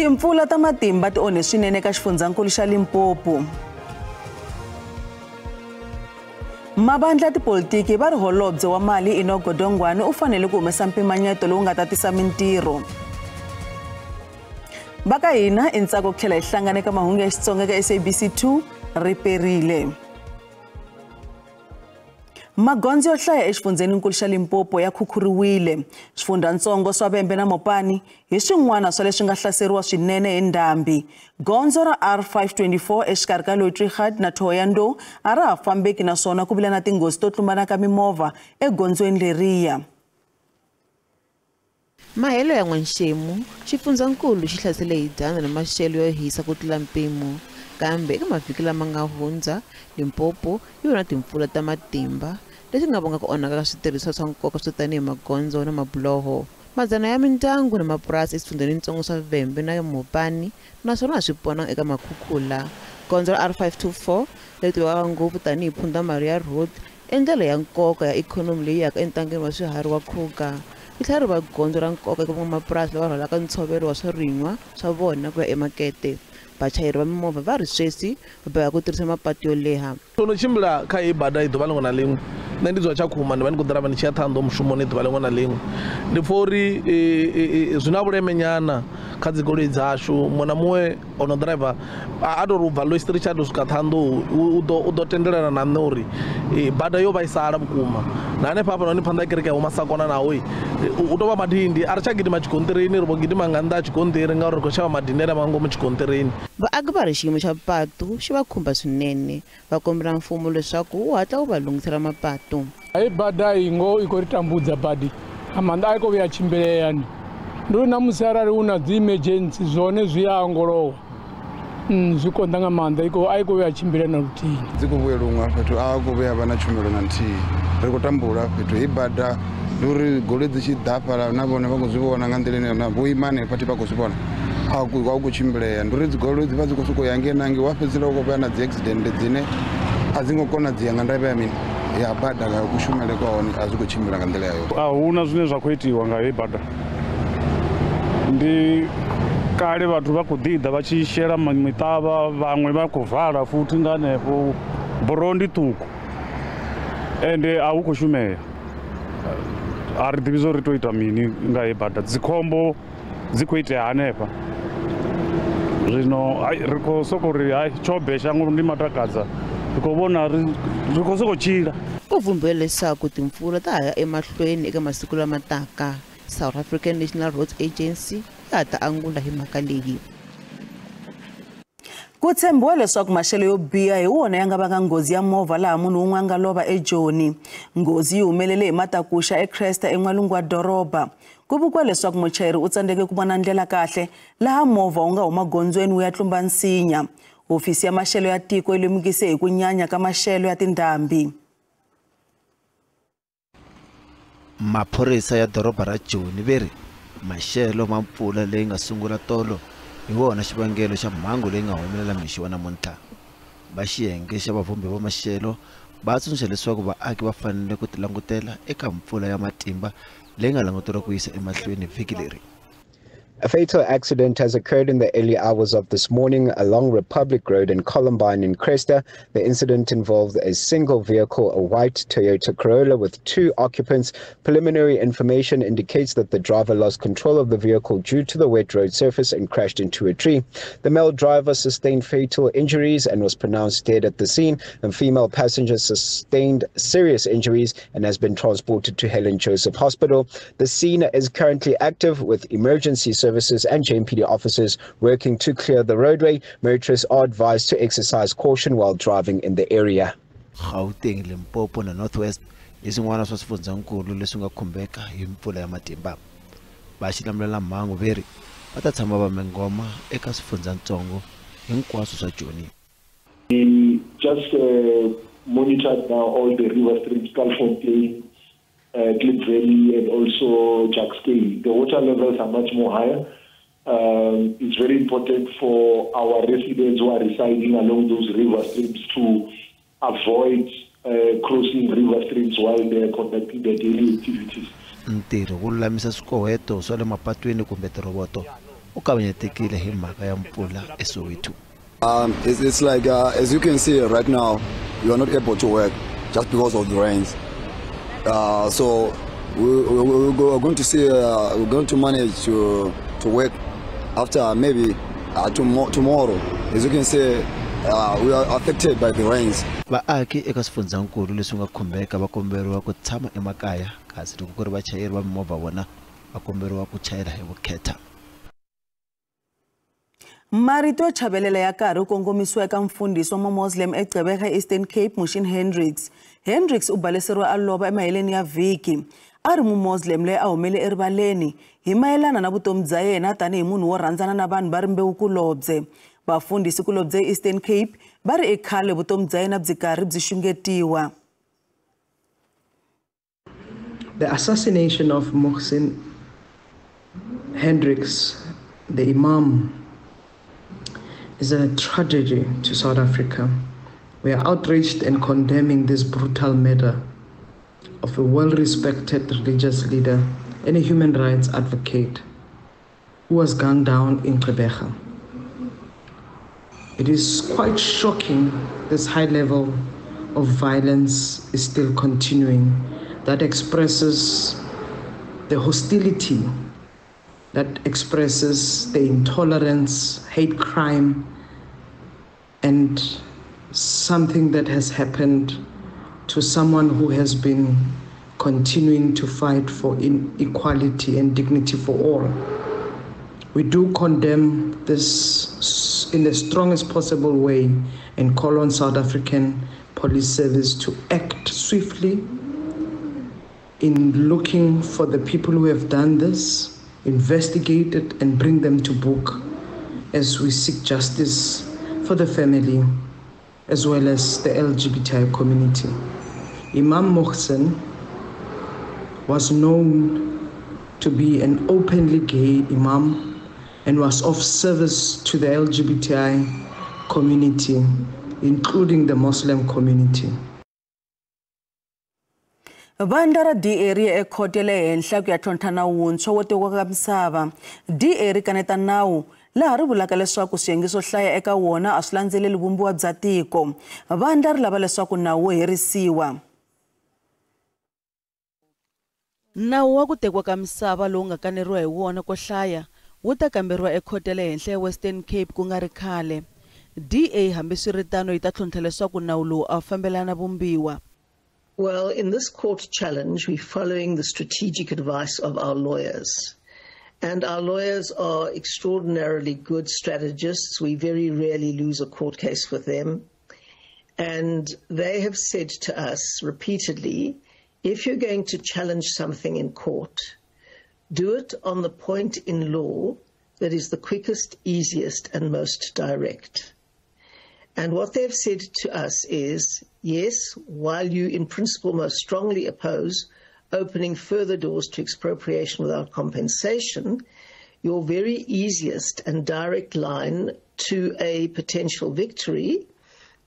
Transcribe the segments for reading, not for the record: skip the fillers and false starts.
Timpfula ta matimba ti onhe swinene ka xifundzankulu xa Limpopo. Mabandla tipolitiki va ri holobye wa mali Enoch Godongwana u fanele ku humesa mpimanyeto lowu nga ta tisa mintirho. Baka hina intsako ku tlhela hi hlangane ka mahungu ya Xitsonga ka SABC2 riperile. Magondzo yo hlaya exifundzeninkulu xa Limpopo ya khukhuriwile. Swifundantsongo swa Vhembe na Mopani hi swin'wana swa leswi nga hlaseriwa swinene hi ndhambi. Gondzo ra R524 exikarhi ka Loyitrigad na Thohoyandou a ra ha fambeki naswona ku vile na tinghozi to tlumbana ka mimovha egondzweni leriya. Mahelo ya N'wanxemu, xifundzankulu xi hlasele hi dyandza na maxelo yo hisa ku tlula mpimo. Kambe eka mavhiki lama nga hundza, Limpopo yi na timpfula ta matimba leswi nga vanga ku onhaka ka switirhisiwa swa nkoka swo tanihi magondzo na mabuloho. Madzana ya mindyangu na mapurasi eswifundzenitsongo swa Vhembe na Mopani naswona swi pona eka makhukhula. Gondzo ra R524 leri tivaka ngopfu tanihi Phunda Maria Road endlela ya nkoka ya ikhonomi leyi yaka entangeni wa swiharhi wa Kruger. Yi tlhela ri va gondzo ra nkoka eka van'wamapurasi lava rhwalaka ntshovelo wa swirin'wa swa vona ku ya emakete. Vachayeri va mimovha va ri sweswi va boheka ku tirhisa mapatu yo leha. Tono chimbila kha ibada i ḓuvha ḽiṅwe na ḽiṅwe nṋe ndi dzula Tshakhuma ndi vha ndi khou ḓirava ndi tshi ya Ṱhohoyanḓou mushumoni ḓuvha ḽiṅwe na ḽiṅwe. Ndi pfha uri zwi na vhuleme nyana kha dzi goloi dzashu muṅwe na muṅwe ono ḓiraiva a tou ri u bva Louis Richard u swika Ṱhohoyanḓou u ḓo tendelana na nṋe uri bada yo vhaisala vhukuma na hanefha hafhanoni phanḓa ya kereke ya Masakona naho u tou vha madindi a ri tsha gidima tshigonṱirini ri vho gidima nga nnḓa ha tshigonṱiri ngauri ri khou shavha madindi a nga ngomu tshigonṱirini. Vaaki va ri xiyimo xa patu xi va khumba swinene va kombela mfumo leswaku wu hatla wu va lunghisela mapatu. Ai bada ingo iko ri tambudza badi amanda aiko vya chimbeleyani ndo na musarari una dzi emergency zone zwi a ngolowa zwi konda nga manda aiko vya chimbelena rutini dzi ku vhuelunga fhethu a ku vhuya vha na tshumelo na nthihi ri khou tambula fhethu i bada uri goloi dzi tshi ḓafhala na vhone vha khou zwi vhona nga nḓila ine na vhuimane fhati vha khou zwi vhona a ku chimbileya nduri dzi goloi dzi vha dzi khou sokou ya ngenangi wa fhedzisela u khou vha na dzi accident dzine a dzi ngo kona dzi ya nga ndavha ya mini ya bada nga kushumele kwa hone a zwi khou tshimbila nga nḓila yayo. A huna zwine zwa khou itiwa nga hei bada ndi kale vhathu vha khou ḓiḓa vha tshi shela miṱavha vhaṅwe vha khou vala futhi nga hanefho boro ndi ṱuku ende a hu khou shumea a ri ḓivhi zwo ri tou ita mini nga hei bada dzikhombo dzi khou itea hanefha zwino ri khou sokou ri tshobe shango ndi matakadza ri khou vhona ri khou sokou tshila. Ku vumbiwe leswaku timpfula ta ha ya emahlweni eka masiku lama taka. South African National Roads Agency ya ta angula hi mhaka leyi. Ku tshembiwa leswaku maxelo yo biha hi wona ya nga vanga nghozi ya movha laha munhu un'we a nga lova eJoni. Nghozi yi humelele hi Matakusha eCresta en'walungu wa doroba. Ku vuriwa leswaku muchayeri u tsandzeke ku vona ndlela kahle laha movha wu nga huma gondzweni wu ya tlumba nsinya. Hofisi ya maxelo ya tiko yi lemukise hi ku nyanya ka maxelo ya tindhambi. Maphorisa ya doroba ra Joni veri maxelo ma mpfula leyi nga sungula tolo hi wona xivangelo xa mhangu leyi nga humelela mixo wa namuntlha. Va xiyenge xa vavumbi va maxelo va tsundzuxa leswaku vaaki va fanele ku tilangutela eka mpfula ya matimba leyi nga languteriwa ku yisa emahlweni vhiki leri. A fatal accident has occurred in the early hours of this morning along Republic Road in Columbine in Cresta. The incident involved a single vehicle, a white Toyota Corolla with 2 occupants. Preliminary information indicates that the driver lost control of the vehicle due to the wet road surface and crashed into a tree. The male driver sustained fatal injuries and was pronounced dead at the scene, and female passenger sustained serious injuries and has been transported to Helen Joseph Hospital. The scene is currently active with emergency services and JMPD officers working to clear the roadway. Motorists are advised to exercise caution while driving in the area. Gauteng, Limpopo na Northwest isingwana swa swifundzankulu leswi nga khumbeka hi mpfula ya matimba. Va xilamulela mhangu veri va ta tshama va mengoma eka swifundzatsongo hinkwaswo swa Joni. We just monitored now all the river streams, Kalfontein, Klip Valley and also Jackstay. The water levels are much more higher. It's very important for our residents who are residing along those river streams to avoid crossing river streams while they are conducting their daily activities. Ntirho wo lulamisa swikoweto swa le mapatwini kumbe tiroboto u kavanyetekile hi mhaka ya mpfula eSoweto. It's like as you can see right now, you are not able to work just because of the rains. So we're going to see we're going to manage to work after maybe tomorrow. As you can see, we are affected by the rains. Vaaki eka swifundzakulu leswi nga khumbeka va komberiwa ku tshama emakaya kasi loko ku ri vachayeri va mimovha vona va komberiwa ku chayela hi vukheta. Marito yo chavelela ya karhi kongomisiwa eka mfundhisi wa Muslim eGqeberha Eastern Cape Mushin Hendricks u baleseriwa a lova emaheleni ya vhiki. A ri Muslim leyi a humele erivaleni hi mayelana na vutomi bya yena tanihi munhu wo rhandzana na vanhu va rimbewu kulobye. Vafundhisi kulobye Eastern Cape va ri ekhale vutomi bya yena byi karhi byi xungetiwa. The assassination of Mohsin Hendricks, the Imam, is a tragedy to South Africa. We are outraged and condemning this brutal murder of a well-respected religious leader and a human rights advocate who was gunned down in Gqeberha. It is quite shocking this high level of violence is still continuing. That expresses the hostility, that expresses the intolerance, hate crime, and something that has happened to someone who has been continuing to fight for equality and dignity for all. We do condemn this in the strongest possible way and call on South African Police Service to act swiftly in looking for the people who have done this, investigate it and bring them to book as we seek justice for the family as well as the LGBTI community. Imam Mohsin was known to be an openly gay imam and was of service to the LGBTI community, including the Muslim community. Vandara DA ekhoti le henhla ku ya tlhontlha nawu wuntshwa wo tekiwa ka misava. DA kaneta nawu laha ri vulaka leswaku swiyenge swo hlaya eka wona a swi landzeleli vumbiwa bya tiko. Vandla ri lava leswaku nawu wo herisiwa. Nawu wa ku tekiwa ka misava lowu nga kaneriwa hi wona ko hlaya wu ta kamberiwa ekhoti le henhla ya Western Cape ku nga ri khale. DA hambi swiritano yi ta tlhontlha leswaku nawu lowu a fambelana vumbiwa. Well, in this court challenge, we're following the strategic advice of our lawyers. And our lawyers are extraordinarily good strategists. We very rarely lose a court case with them. And they have said to us repeatedly, if you're going to challenge something in court, do it on the point in law that is the quickest, easiest, and most direct. And what they've said to us is, yes, while you in principle most strongly oppose opening further doors to expropriation without compensation, your very easiest and direct line to a potential victory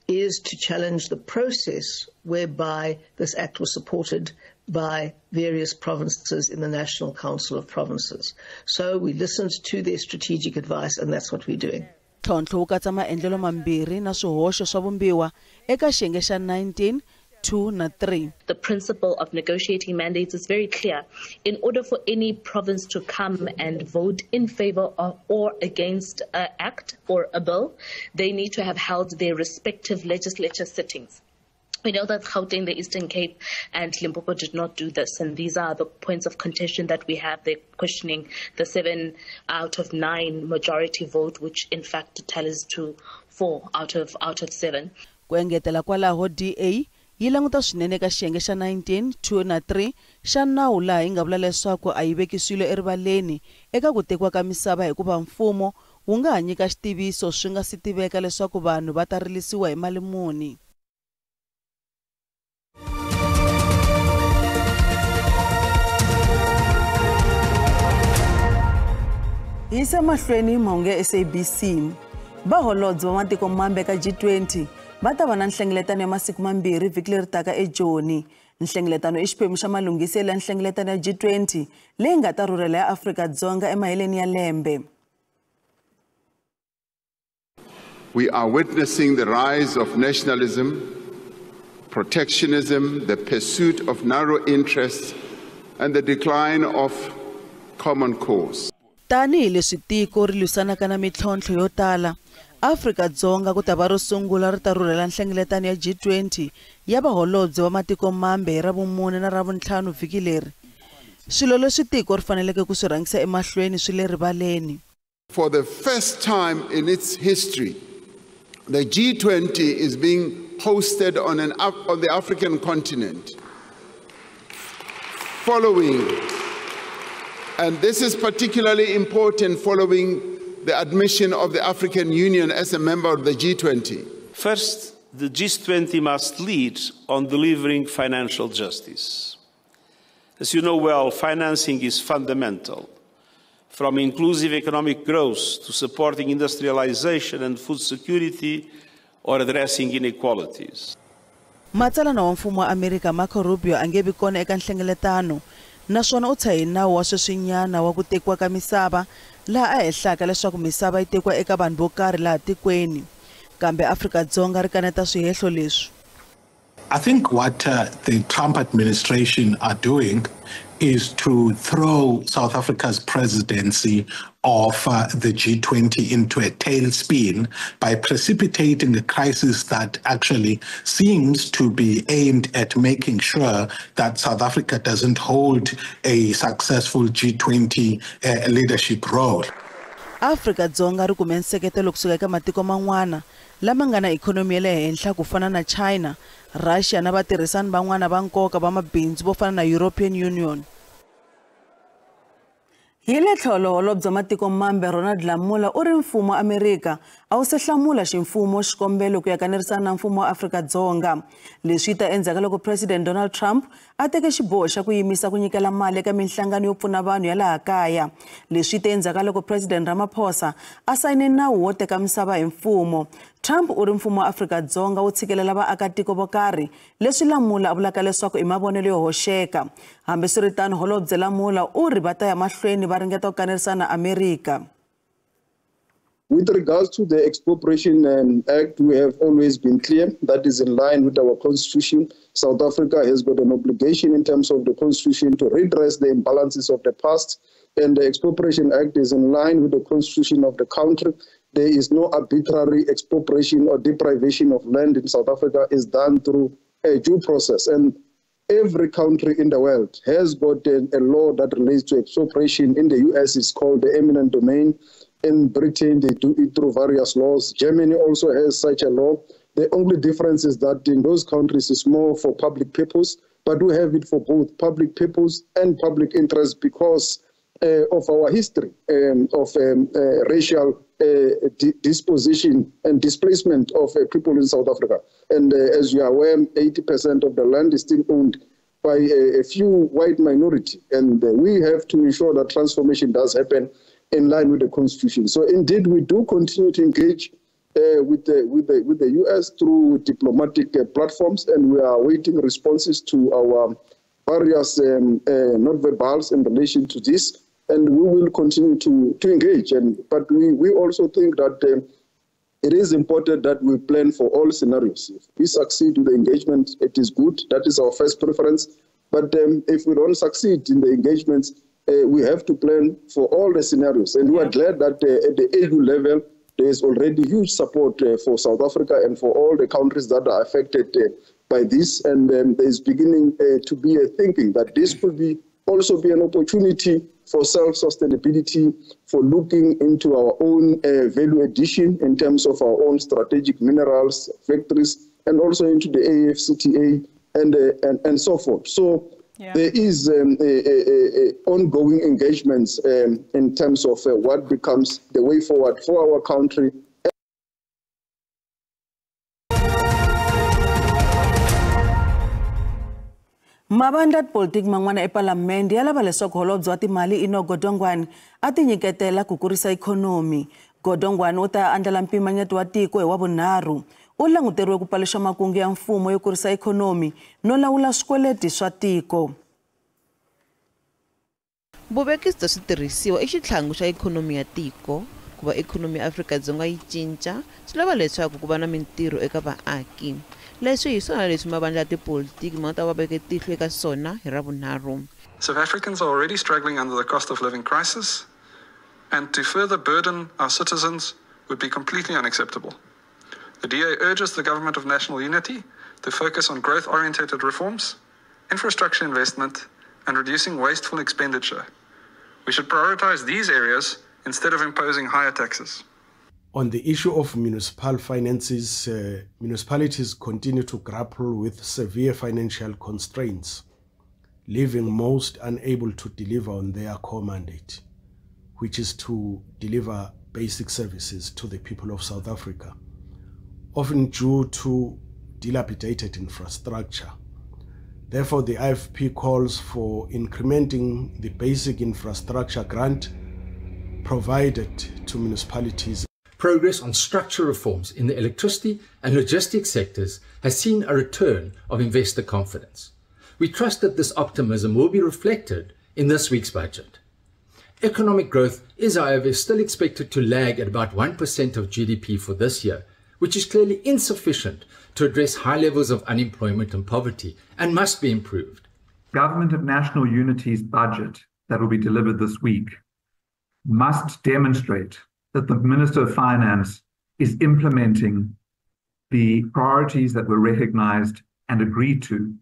is to challenge the process whereby this act was supported by various provinces in the National Council of Provinces. So we listened to their strategic advice, and that's what we're doing. Tlhontlho wu katsa maendlelo mambirhi na swihoxo swa vumbiwa eka xiyenge xa 19, 2 na 3. The principle of negotiating mandates is very clear. In order for any province to come and vote in favor of or against an act or a bill, they need to have held their respective legislature sittings. We know that Gauteng, the Eastern Cape, and Limpopo did not do this, and these are the points of contention that we have. They're questioning the 7 out of 9 majority vote, which in fact tallies to 4 out of 7. Ku engetela kwalaho DA yi languta swinene ka xiyenge xa 19, 2 na 3 xa nawu laha yi nga vula leswaku a yi vekisiwile erivaleni eka ku tekiwa ka misava hikuva mfumo wu nga ha nyika xitiviso swi nga si tiveka leswaku vanhu va ta rilisiwa hi mali muni. Isa mahlweni mahungu SABC. Vaholobye va matiko mambe ka G20 va ta va na nhlengeletano ya masiku mambirhi vhiki leri taka eJoni. Nhlengeletano i xiphemu xa malunghiselo ya nhlengeletano ya G20 leyi nga ta rhurhela ya Afrika-Dzonga emaheleni ya lembe. We are witnessing the rise of nationalism, protectionism, the pursuit of narrow interests, and the decline of common cause. Tanihi leswi tiko ri lwisanaka na mitlhontlho yo tala, Afrika-Dzonga ku ta va ro sungula ri ta rhurhela nhlengeletano ya G20 ya vaholobye va matiko mambe hi Ravumune na Ravuntlhanu vhiki leri. Swilo leswi tiko ri faneleke ku swi rhangisa emahlweni swi le rivaleni. For the first time in its history, the G20 is being hosted on the African continent. And this is particularly important following the admission of the African Union as a member of the G20. First, the G20 must lead on delivering financial justice. As you know well, financing is fundamental, from inclusive economic growth to supporting industrialization and food security or addressing inequalities. Matsalana wa mfumo wa Amerika Marco Rubio a nge vi kona eka nhlengeletano, naswona u tshahi nawu wa sweswinyana wa ku tekiwa ka misava laha a hehlaka leswaku misava yi tekiwa eka vanhu vo karhi laha tikweni, kambe Afrika-Dzonga ri kaneta swihehlo leswi. I think what the Trump administration are doing is to throw South Africa's presidency of the G20 into a tailspin by precipitating a crisis that actually seems to be aimed at making sure that South Africa doesn't hold a successful G20 leadership role. Afrika-Dzonga ri kume nseketelo kusuka eka matiko man'wana lama nga na ikhonomi ya le henhla ku fana na China, Russia na vatirhisani van'wana va nkoka va mabindzu vo fana na European Union. Hi le tlhelo holobye matiko mambe Ronald Lamola u ri mfumo wa Amerika a wu se hlamula ximfumo xikombelo ku ya kanerisana na mfumo wa Afrika-Dzonga. Leswi ta endzhaku loko President Donald Trump a teke xiboho xa ku yimisa ku nyikela mali eka minhlangano yo pfuna vanhu ya laha kaya. Leswi ta endzhaku loko President Ramaphosa a sayine nawu wo teka misava hi mfumo. Trump u ri mfumo wa Afrika-Dzonga wu tshikelela vaakatiko vo karhi, leswi Lamola a vulaka leswaku i mavonelo yo hoxeka. Hambiswiritano holobye Lamola u ri va ta ya mahlweni va ringeta ku kanerisana na Amerika. With regards to the Expropriation Act, we have always been clear that is in line with our constitution. South Africa has got an obligation in terms of the constitution to redress the imbalances of the past, and the Expropriation Act is in line with the constitution of the country. There is no arbitrary expropriation or deprivation of land in South Africa. Is done through a due process, and every country in the world has got a law that relates to expropriation. In the US, it's called the eminent domain. In Britain, they do it through various laws. Germany also has such a law. The only difference is that in those countries, it's more for public purpose, but we have it for both public purpose and public interest because of our history of racial disposition and displacement of people in South Africa. And as you are aware, 80% of the land is still owned by a few white minority. And we have to ensure that transformation does happen in line with the Constitution. So indeed, we do continue to engage with the US through diplomatic platforms, and we are awaiting responses to our various non-verbals in relation to this, and we will continue to engage. But we also think that it is important that we plan for all scenarios. If we succeed with the engagement, it is good. That is our first preference. But if we don't succeed in the engagements, we have to plan for all the scenarios. And we are glad that at the AU level, there is already huge support for South Africa and for all the countries that are affected by this. And there is beginning to be a thinking that this could also be an opportunity for self-sustainability, for looking into our own value addition in terms of our own strategic minerals, factories, and also into the AfCFTA and so forth. So there is ongoing engagements in terms of what becomes the way forward for our country. Mabandla politik man'wana eParliament ya lava leswaku holobye wa timali Enoch Godongwana a tinyiketela ku kurisa ikhonomi. Godongwana u ta andlala mpimanyeto wa tiko hi wavunharhu. U languteriwe ku paluxa makungu ya mfumo yo kurisa ikhonomi no lawula swikweleti swa tiko. Vuvekisi bya switirhisiwa i xitlhangu xa ikhonomi ya tiko. ku va ikhonomi ya Afrika-Dzonga yi cinca swi lava leswaku ku va na mintirho eka vaaki. Leswi hi swona leswi mavandla ya tipolitiki ma ta va veke tihlo eka swona hi Ravunharhu. South Africans are already struggling under the cost of living crisis, and to further burden our citizens would be completely unacceptable. The DA urges the Government of National Unity to focus on growth-oriented reforms, infrastructure investment, and reducing wasteful expenditure. We should prioritize these areas instead of imposing higher taxes. On the issue of municipal finances, municipalities continue to grapple with severe financial constraints, leaving most unable to deliver on their core mandate, which is to deliver basic services to the people of South Africa, often due to dilapidated infrastructure. Therefore, the IFP calls for incrementing the basic infrastructure grant provided to municipalities. Progress on structural reforms in the electricity and logistics sectors has seen a return of investor confidence. We trust that this optimism will be reflected in this week's budget. Economic growth is, however, still expected to lag at about 1% of GDP for this year, which is clearly insufficient to address high levels of unemployment and poverty and must be improved. Government of National Unity's budget that will be delivered this week must demonstrate that the Minister of Finance is implementing the priorities that were recognized and agreed to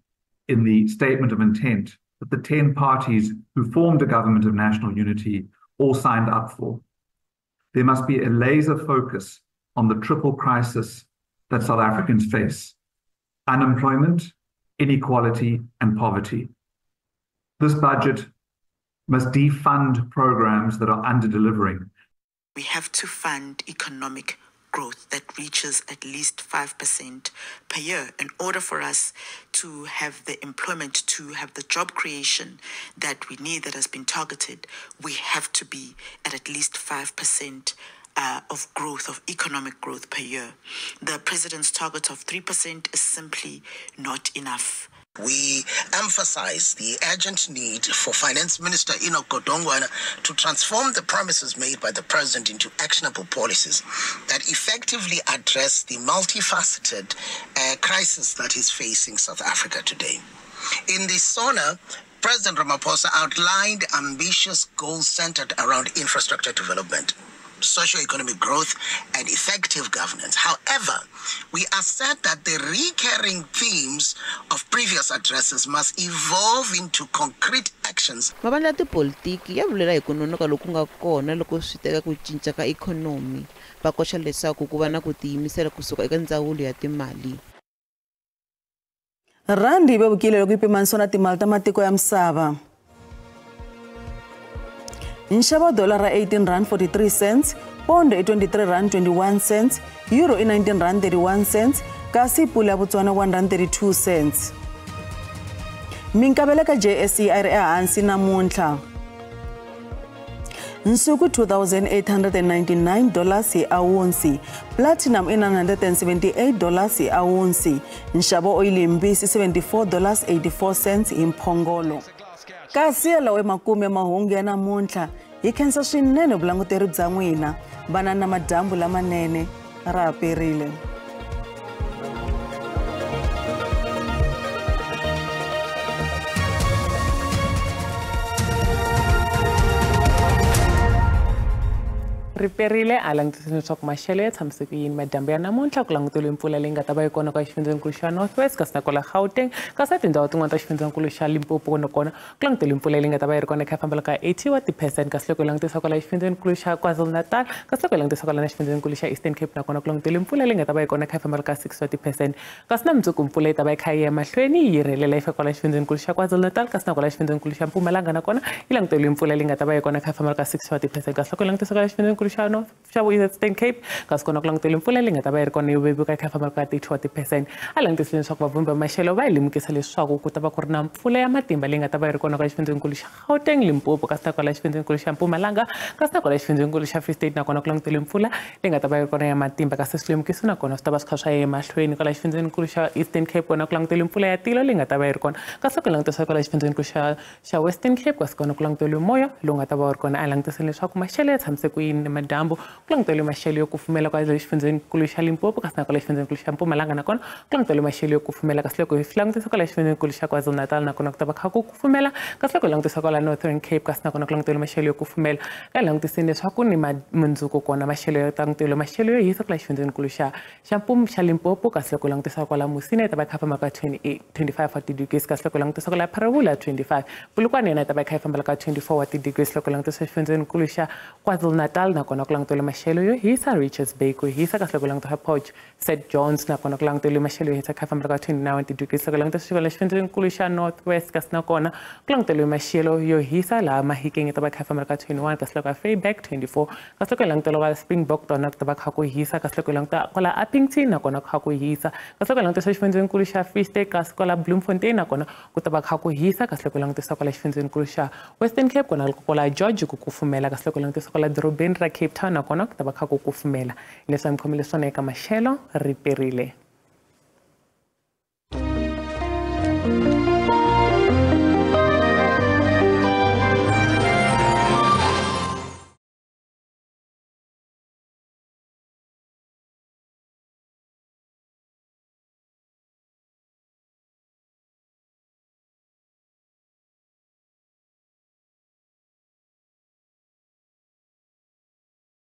in the statement of intent that the 10 parties who formed a Government of National Unity all signed up for. There must be a laser focus on the triple crisis that South Africans face: unemployment, inequality, and poverty. This budget must defund programs that are under-delivering. We have to fund economic growth that reaches at least 5% per year in order for us to have the employment, to have the job creation that we need that has been targeted. We have to be at least 5% of growth, of economic growth per year. The president's target of 3% is simply not enough. We emphasize the urgent need for Finance Minister Enoch Godongwana to transform the promises made by the president into actionable policies that effectively address the multifaceted crisis that is facing South Africa today. In the SONA, President Ramaphosa outlined ambitious goals centered around infrastructure development, socio-economic growth, and effective governance. However, we assert that the recurring themes of previous addresses must evolve into concrete actions. Mavandla ya tipolitiki ya vulela hi ku nonoka loku nga kona loko swi teka ku cinca ka ikhonomi. Va koxa leswaku ku va na ku tiyimisela kusuka eka ndzawulo ya timali. Randi yi vevukile loko yi pimanisiwa na timali ta matiko ya misava. Nxavo wa dollar ra 18 rand 43 cents, pondo i 23 rand 21 cents, euro i 19 rand 31 cents, kasi pula ya Botswana 1 rand 32 cents. Minkavelo ka JSE a ri ehansi namuntlha. Nsuku $2,899 hi awunsi, platinum i $978 hi awunsi, nxavo oil yimbisi $74.84 hi mphongolo. Kasi lawa emakume mahungu ya namuntlha hi khensa swinene vulanguteri bya n'wina, vana na madambu lamanene ra haperile. riperile a langutisile leswaku maxelo ya tshamiseke ku yini madyambu ya namuntlha ku languteliwe mpfula leyi nga ta va yi kona ka xifundzankulu xa Northwest kasi na kwala Gauteng kasi na tindhawu tin'wana ta xifundzankulu xa Limpopo nakona ku languteliwe mpfula leyi nga ta va yi ri kona eka fambela ka 80 wa ti-percent kasi loko yi langutisa kwala xifundzankulu xa KwaZulu-Natal kasi loko yi langutisa kwala na xifundzankulu xa Eastern Cape nakona ku languteliwe mpfula leyi nga ta va yi kona eka fambela ka 6 wa ti-percent kasi na mundzuku mpfula yi ta va yi kha yi ya mahlweni yi rhelela yi fika kwala xifundzankulu xa KwaZulu-Natal kasi na kwala xifundzankulu xa Mpumalanga nakona yi languteliwe mpfula leyi nga ta va yi kona eka fambela ka 6 wa ti-percent kasi loko yi langutisa kwala xifundzankulu xa North xa Eastern Cape kasi kona ku languteliwe mpfula leyi nga ta va yi ri kona yi vevuka eka fambela ka 30 wa ti-percent a langutisile leswaku vavumbi va maxelo va yi lemukisa leswaku ku ta va ku ri na mpfula ya matimba leyi nga ta va yi ri kona ka xifundzankulu xa Gauteng, Limpopo kasi na kwala xifundzankulu xa Mpumalanga kasi na kwala xifundzankulu xa Free State nakona ku languteliwe mpfula leyi nga ta va yi ri kona ya matimba kasi swi lemukisi nakona swi ta va swi kha swa ya emahlweni kwala xifundzankulu xa Eastern Cape kona ku languteliwe mpfula ya tilo leyi nga ta va yi ri kona kasi ku langutisa kwala xifundzankulu xa Western Cape kasi kona ku languteliwe moya lowu nga ta va wu ri kona a langutisile leswaku maxelo ya tshamiseke ku yini Nimadambo kulangitole maxelo yo kufumela kwa xifundzeninkulu xa Limpopo kasi nakona xifundzeninkulu xa Mpumalanga nakona kulangitole maxelo yo kufumela kasi loko hi langutisa kwala xifundzeninkulu xa KwaZulu-Natal nakona ku ta va kha ku kufumela kasi loko hi langutisa kwala Northern Cape kasi nakona kulangitole maxelo yo kufumela ka langutisini leswaku ni mundzuku kona maxelo yo langutole maxelo yo hisa kwala xifundzeninkulu xa Limpopo kasi loko langutisa kwala Musina yi ta va kha famba ka 25 wa degrees kasi loko langutisa kwala Pharawola 25 Polokwane yena yi ta va kha yi fambela ka 24 wa degrees loko langutisa xifundzeninkulu xa KwaZulu-Natal nakona ku langutole maxelo yo hisa Richards Bay ku hisa kasi loko langutisa Potch St John's nakona ku langutole maxelo yo hisa kha fambela ka 29 degrees loko langutisa xifundzeninkulu xa North West kasi nakona ku langutole maxelo yo hisa laha Mahikeng yi ta va kha fambela ka 21 kasi loko Vryburg 24 kasi loko langutela ka Springbok tona ku ta va kha ku hisa kasi loko languta kwala Appington nakona ku kha ku hisa kasi loko langutisa xifundzeninkulu xa Free State kasi kwala Bloemfontein nakona ku ta va kha ku hisa kasi loko langutisa kwala xifundzeninkulu xa Western Cape kona loko kwala George ku kufumela kasi loko langutisa kwala dorobeni ra Cape Town nakona ku ta va kha ku kufumela leswi mi khomile swona eka maxelo ri perile